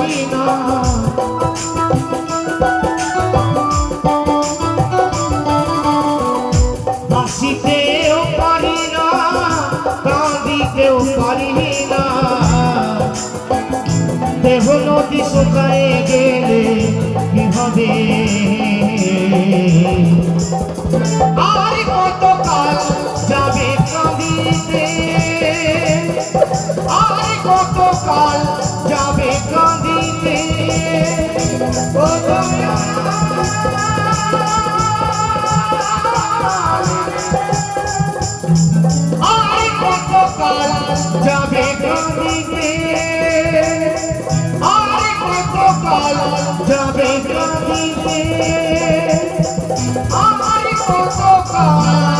পারি না। হাসিতেও পারি না, কাঁদিতেও পারি না। দেহ নদী শুকায়ে গেলে কি হবে? আর কতকাল যাবে কাঁদিতে, আর কতকাল যাবে কাঁদিতে। আর কতকাল যাবে কাঁদিতে, আর কতকাল যাবে কাঁদিতে, আর কতকাল